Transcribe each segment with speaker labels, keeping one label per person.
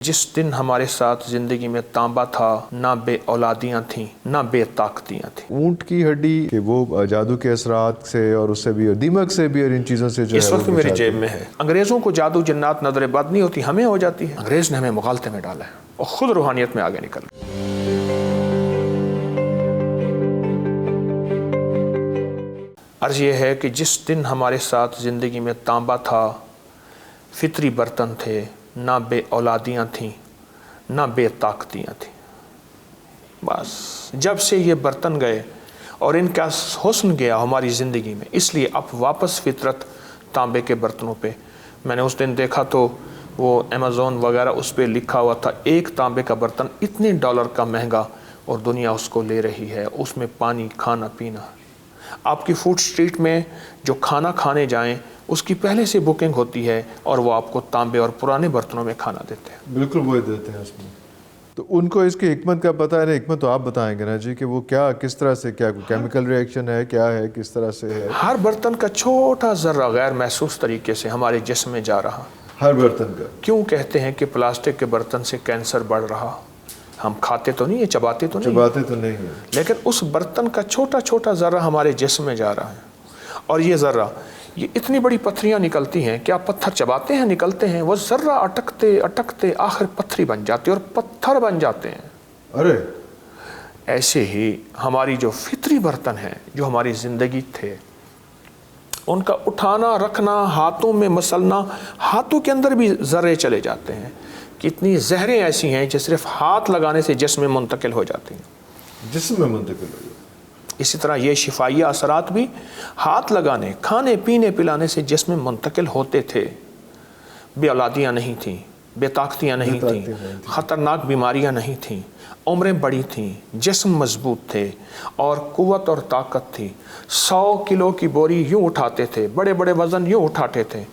Speaker 1: जिस दिन हमारे साथ जिंदगी में तांबा था, ना बे औलादियाँ थीं, ना बे ताकतियाँ थीं।
Speaker 2: ऊंट की हड्डी कि वो जादू के असरात से और उससे भी और दीमक से भी और इन चीज़ों से जो
Speaker 1: इस
Speaker 2: है
Speaker 1: वक्त
Speaker 2: वो
Speaker 1: मेरी
Speaker 2: बचाती
Speaker 1: जेब
Speaker 2: है।
Speaker 1: में है। अंग्रेजों को जादू जन्नात नजर बद नहीं होती, हमें हो जाती है। अंग्रेज ने हमें मुगालते में डाला है और खुद रूहानियत में आगे निकल गए। अर्ज ये है कि जिस दिन हमारे साथ जिंदगी में तांबा था, फितरी बर्तन थे, ना बे औलादियाँ थीं, ना बे ताकतियाँ थीं। बस जब से ये बर्तन गए और इनका हुस्न गया हमारी ज़िंदगी में, इसलिए अब वापस फितरत तांबे के बर्तनों पे। मैंने उस दिन देखा तो वो अमेज़ोन वगैरह उस पर लिखा हुआ था, एक तांबे का बर्तन इतने डॉलर का महंगा और दुनिया उसको ले रही है। उसमें पानी, खाना पीना। आपकी फूड स्ट्रीट में जो खाना खाने जाएं उसकी पहले से बुकिंग होती है और वो आपको तांबे और पुराने बर्तनों में खाना देते हैं।
Speaker 2: बिल्कुल वही देते हैं उसमें। तो उनको इसकी हिकमत का पता है ना, हिकमत तो आप बताएंगे ना जी कि वो क्या किस तरह से, क्या केमिकल रिएक्शन है, क्या है, किस तरह से है।
Speaker 1: हर बर्तन का छोटा ज़र्रा गैर महसूस तरीके से हमारे जिस्म में जा रहा।
Speaker 2: हर बर्तन का।
Speaker 1: क्यों कहते हैं कि प्लास्टिक के बर्तन से कैंसर बढ़ रहा? हम खाते तो नहीं है, चबाते तो नहीं,
Speaker 2: चबाते तो नहीं है,
Speaker 1: लेकिन उस बर्तन का छोटा छोटा ज़र्रा हमारे जिस्म में जा रहा है। और ये ज़र्रा, ये इतनी बड़ी पत्थरियाँ निकलती हैं कि आप पत्थर चबाते हैं, निकलते हैं, वो ज़र्रा अटकते अटकते आखिर पत्थरी बन जाती है और पत्थर बन जाते हैं।
Speaker 2: अरे
Speaker 1: ऐसे ही हमारी जो फितरी बर्तन हैं, जो हमारी ज़िंदगी थे, उनका उठाना रखना, हाथों में मसलना, हाथों के अंदर भी ज़र्रे चले जाते हैं। कितनी जहरें ऐसी हैं जो सिर्फ हाथ लगाने से जिस्म में मुंतकिल हो जाती हैं।
Speaker 2: जिस्म में मुंतकिल हो जाती।
Speaker 1: इसी तरह ये शिफाइया असरात भी हाथ लगाने, खाने पीने पिलाने से जिस्म में मुंतकिल होते थे। बे औलादियाँ नहीं थीं, बेताकतियाँ नहीं थीं, ख़तरनाक बीमारियाँ नहीं थीं, उम्रें बड़ी थीं, जिस्म मजबूत थे और क़ुव्वत और ताकत थी। 100 किलो की बोरी यूँ उठाते थे, बड़े बड़े वज़न यूँ उठाते थे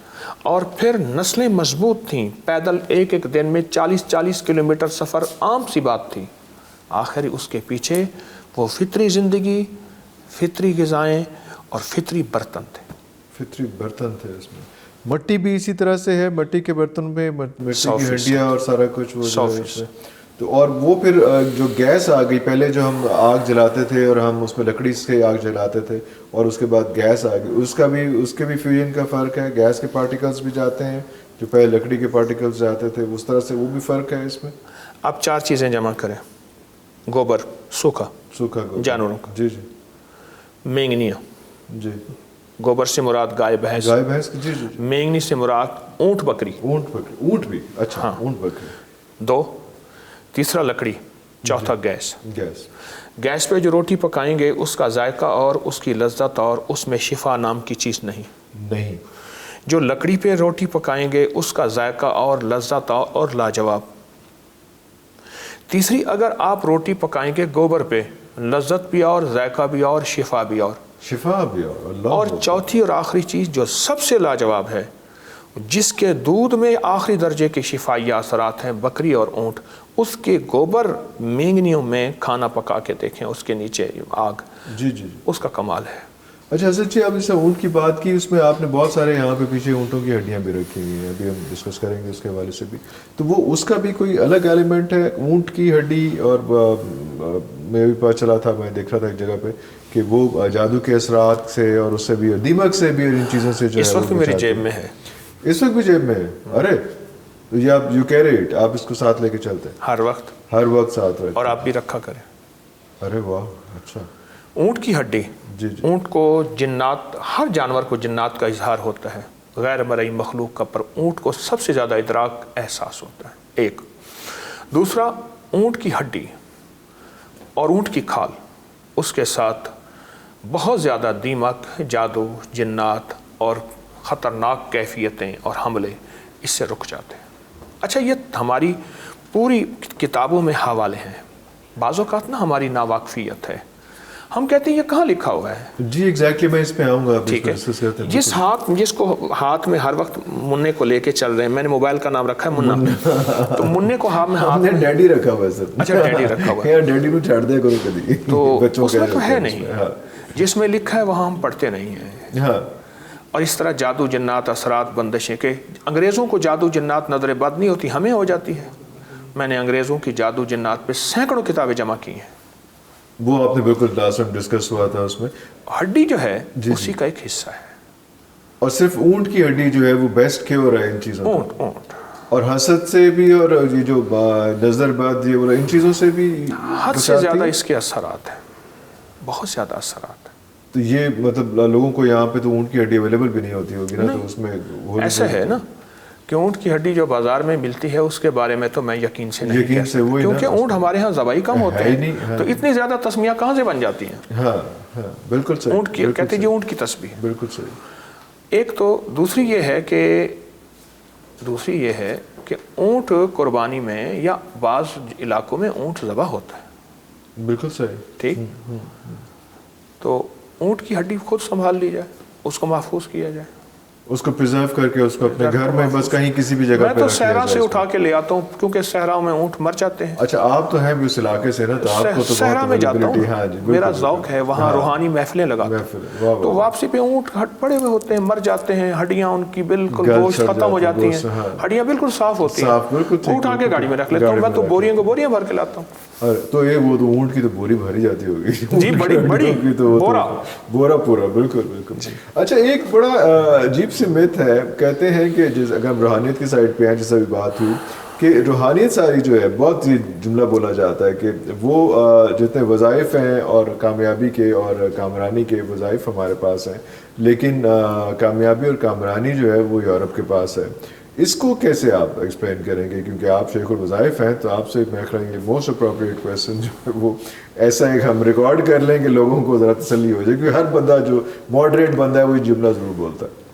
Speaker 1: और फिर नस्लें मजबूत थीं। पैदल एक एक दिन में 40-40 किलोमीटर सफ़र आम सी बात थी। आखिर उसके पीछे वो फितरी ज़िंदगी, फितरी ग़िज़ाएँ और फितरी बर्तन थे।
Speaker 2: फितरी बर्तन थे उसमें। मट्टी भी इसी तरह से है, मट्टी के बर्तन में मिट्टी की हड्डियाँ और सारा कुछ वो जो है उसमें। तो और वो फिर जो गैस आ गई, पहले जो हम आग जलाते थे और हम उसमें लकड़ी से आग जलाते थे और उसके बाद गैस आ गई, उसके भी फ्यूजन का फ़र्क है। गैस के पार्टिकल्स भी जाते हैं, जो पहले लकड़ी के पार्टिकल्स जाते थे, उस तरह से वो भी फ़र्क है इसमें।
Speaker 1: आप 4 चीज़ें जमा करें: गोबर, सूखा
Speaker 2: गोबर
Speaker 1: जानवरों का,
Speaker 2: जी जी,
Speaker 1: मेंगनियाँ,
Speaker 2: जी,
Speaker 1: गोबर से मुराद गाय भैंस,
Speaker 2: जी जी,
Speaker 1: मेंगनी से मुराद ऊँट बकरी,
Speaker 2: ऊँट भी, अच्छा
Speaker 1: हाँ।
Speaker 2: ऊँट बकरी।
Speaker 1: 2, तीसरा लकड़ी, चौथा गैस। गैस पे जो रोटी पकाएंगे उसका जायका और उसकी लज्जत और उसमें शिफा नाम की चीज़ नहीं। जो लकड़ी पे रोटी पकाएंगे उसका जायका और लज्जत और लाजवाब। तीसरी, अगर आप रोटी पकाएंगे गोबर पे, लज्जत भी और जायका भी और शिफा भी और और चौथी और आखिरी चीज़ जो सबसे लाजवाब है, जिसके दूध में आखिरी दर्जे के शिफाइया असरात हैं, बकरी और ऊँट, उसके गोबर मेंगनियों में खाना पका के देखें, उसके नीचे आग, जी, उसका कमाल है।
Speaker 2: अच्छा हज़रत जी, आप जैसे ऊँट की बात की, उसमें आपने बहुत सारे यहाँ पे पीछे ऊँटों की हड्डियाँ भी रखी हुई हैं, अभी हम डिस्कस करेंगे उसके हवाले से भी। तो वो उसका भी कोई अलग एलिमेंट है ऊँट की हड्डी? और मैं भी पता चला था, मैं देख रहा था एक जगह पे कि वो जादू के असरात से और उससे भी और दीमक से भी और इन चीज़ों से जो
Speaker 1: इस वक्त मेरी जेब में है।
Speaker 2: इस वक्त भी जेब में है? अरे तो ये आप यू कैरी इट, आप इसको साथ लेके चलते हैं
Speaker 1: हर वक्त साथ रखें, और आप भी रखा करें।
Speaker 2: अरे वाह, अच्छा।
Speaker 1: ऊँट की हड्डी,
Speaker 2: जी।
Speaker 1: ऊँट को जिन्नात, हर जानवर को जिन्नात का इजहार होता है, गैर मरई मखलूक का, पर ऊँट को सबसे ज़्यादा इदराक एहसास होता है। एक दूसरा, ऊँट की हड्डी और ऊँट की खाल, उसके साथ बहुत ज़्यादा दीमक, जादू, जिन्नात और ख़तरनाक कैफियतें और हमले इससे रुक जाते हैं। अच्छा, ये हमारी पूरी किताबों में हवाले हैं। बाज़ औक़ात ना हमारी नावाकफ़ियत है, हम कहते हैं ये कहाँ लिखा हुआ है
Speaker 2: जी। एग्जैक्टली, मैं इस पे आऊँगा।
Speaker 1: ठीक है, जिसको हाथ में हर वक्त मुन्ने को लेके चल रहे हैं, मैंने मोबाइल का नाम रखा है मुन्ना, तो मुन्ने को हाथ में
Speaker 2: डैडी रखा हुआ है सर।
Speaker 1: अच्छा, डैडी रखा हुआ है,
Speaker 2: डैडी को छाड़ दिया करो कभी,
Speaker 1: तो उसमें तो है नहीं, जिसमें लिखा है वहाँ हम पढ़ते नहीं हैं। और इस तरह जादू जन्नात असरात बंदिशें के अंग्रेज़ों को जादू जन्नात नजर बद नहीं होती, हमें हो जाती है। میں نے انگریزوں کی جادو جنات پہ سینکڑوں کتابیں جمع کی ہیں.
Speaker 2: وہ آپ نے بالکل لاسٹ ٹائم ڈسکس ہوا تھا اس میں.
Speaker 1: ہڈی جو ہے اسی کا ایک حصہ ہے.
Speaker 2: اور صرف اونٹ کی ہڈی جو ہے وہ بیسٹ کیور ہے ان چیزوں.
Speaker 1: اونٹ
Speaker 2: اور حسد سے بھی اور یہ جو نظر بد یہ ان چیزوں سے بھی
Speaker 1: حد سے زیادہ اس کے اثرات ہیں, بہت زیادہ اثرات ہیں.
Speaker 2: تو یہ مطلب لوگوں کو یہاں پہ تو اونٹ کی ہڈی اویلیبل بھی نہیں ہوتی ہوگی نا, تو اس میں
Speaker 1: ایسا ہے نا کہ اونٹ کی ہڈی جو بازار میں ملتی ہے اس کے بارے میں تو میں یقین سے نہیں کہہ سکتا, کیونکہ اونٹ ہمارے ہاں ذبائی کم ہوتے ہیں, تو اتنی زیادہ تسمیہ کہاں سے بن جاتی ہیں.
Speaker 2: ہاں ہاں بالکل صحیح.
Speaker 1: اونٹ کی کہتے ہیں اونٹ کی تسبیح.
Speaker 2: بالکل صحیح.
Speaker 1: ایک تو دوسری یہ ہے کہ اونٹ قربانی میں یا بعض علاقوں میں اونٹ ذبح ہوتا ہے.
Speaker 2: بالکل صحیح.
Speaker 1: ٹھیک, تو اونٹ کی ہڈی خود سنبھال لی جائے, اس کو محفوظ کیا جائے,
Speaker 2: اس کو پریزرو کر کے اس کو اپنے گھر میں بس کہیں کسی بھی جگہ پہ.
Speaker 1: میں تو صحرا سے اٹھا کے لے آتا ہوں کیونکہ صحرا میں اونٹ مر جاتے ہیں.
Speaker 2: اچھا آپ تو ہیں بھی اس علاقے سے نا, تو آپ کو تو
Speaker 1: صحرا میں جاتا ہوں, میرا ذوق ہے, وہاں روحانی محفلیں لگاتا ہوں, تو واپسی پہ اونٹ پڑے ہوئے ہوتے ہیں, مر جاتے ہیں, ہڈیاں ان کی بالکل گوشت ختم ہو جاتی ہیں, ہڈیاں بالکل صاف ہوتی ہیں, اٹھا کے گاڑی میں رکھ لیتا ہوں. میں تو بوریاں کو بوریاں بھر کے لاتا ہوں.
Speaker 2: تو یہ وہ تو اونٹ کی تو بوری بھری جاتی ہوگی
Speaker 1: جی, بڑی
Speaker 2: بورا پورا. بالکل بالکل. اچھا ایک بڑا عجیب سی میتھ ہے, کہتے ہیں کہ اگر ہم روحانیت کی سائڈ پہ ہیں, جیسا بھی بات ہوئی کہ روحانیت ساری جو ہے, بہت یہ جملہ بولا جاتا ہے کہ وہ جتنے وظائف ہیں اور کامیابی کے اور کامرانی کے وظائف ہمارے پاس ہیں, لیکن کامیابی اور کامرانی جو ہے وہ یورپ کے پاس ہے. اس کو کیسے آپ ایکسپلین کریں گے, کیونکہ آپ شیخ الوظائف ہیں, تو آپ سے میں خیال ہے موسٹ اپروپریٹ کویسچن جو ہے وہ ایسا ایک ہم ریکارڈ کر لیں کہ لوگوں کو ذرا تسلی ہو جائے, کیونکہ ہر بندہ جو ماڈریٹ بندہ ہے وہ جملہ ضرور بولتا ہے.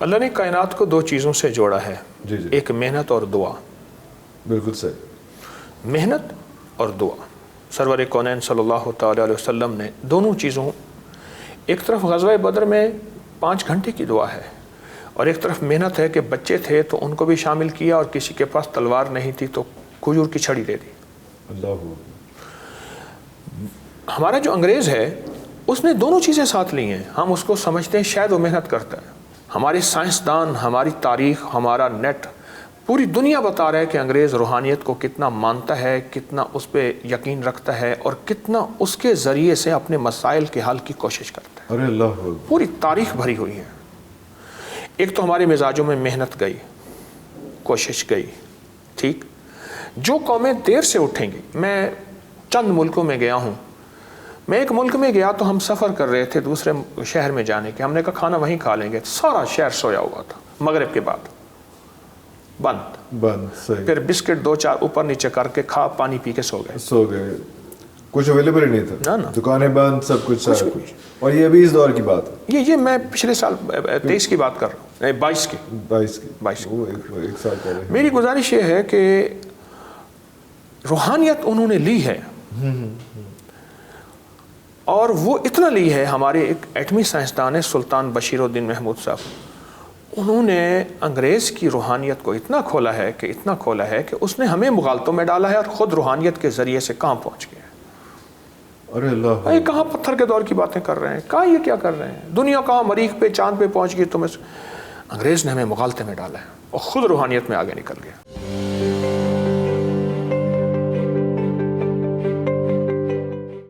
Speaker 1: اللہ نے کائنات کو دو چیزوں سے جوڑا ہے,
Speaker 2: جی جی,
Speaker 1: ایک محنت اور دعا.
Speaker 2: بالکل صحیح.
Speaker 1: محنت اور دعا. سرور کونین صلی اللہ تعالی علیہ وسلم نے دونوں چیزوں, ایک طرف غزوہ بدر میں 5 گھنٹے کی دعا ہے, اور ایک طرف محنت ہے کہ بچے تھے تو ان کو بھی شامل کیا, اور کسی کے پاس تلوار نہیں تھی تو کھجور کی چھڑی دے دی.
Speaker 2: اللہ.
Speaker 1: ہمارا جو انگریز ہے اس نے دونوں چیزیں ساتھ لی ہیں. ہم اس کو سمجھتے ہیں شاید وہ محنت کرتا ہے. ہمارے سائنسدان, ہماری تاریخ, ہمارا نیٹ, پوری دنیا بتا رہا ہے کہ انگریز روحانیت کو کتنا مانتا ہے, کتنا اس پہ یقین رکھتا ہے, اور کتنا اس کے ذریعے سے اپنے مسائل کے حل کی کوشش کرتا ہے.
Speaker 2: ارے اللہ,
Speaker 1: پوری تاریخ بھری ہوئی ہے. ایک تو ہمارے مزاجوں میں محنت گئی, کوشش گئی. ٹھیک, جو قومیں دیر سے اٹھیں گی, میں چند ملکوں میں گیا ہوں. میں ایک ملک میں گیا تو ہم سفر کر رہے تھے دوسرے شہر میں جانے کے, ہم نے کہا کھانا وہیں کھا لیں گے. سارا شہر سویا ہوا تھا, مغرب کے بعد بند. پھر بسکٹ 2-4 اوپر نیچے کر کے کھا, پانی پی کے سو گئے.
Speaker 2: کچھ اویلیبل ہی نہیں تھا, دکانیں بند, سب کچھ سارا کچھ. اور یہ ابھی اس دور کی بات ہے,
Speaker 1: یہ میں پچھلے سال 23 کی بات کر رہا ہوں, 22 کی.
Speaker 2: ایک سال پہلے.
Speaker 1: میری گزارش یہ ہے کہ روحانیت انہوں نے لی ہے, اور وہ اتنا لی ہے. ہمارے ایک ایٹمی سائنسدان ہے سلطان بشیر الدین محمود صاحب, انہوں نے انگریز کی روحانیت کو اتنا کھولا ہے کہ اس نے ہمیں مغالطوں میں ڈالا ہے, اور خود روحانیت کے ذریعے سے کہاں پہنچ گیا.
Speaker 2: ارے اللہ,
Speaker 1: یہ کہاں پتھر کے دور کی باتیں کر رہے ہیں, کہاں یہ کیا کر رہے ہیں, دنیا کہاں مریخ پہ چاند پہ پہنچ گئی. انگریز نے ہمیں مغالطے میں ڈالا ہے اور خود روحانیت میں آگے نکل گیا.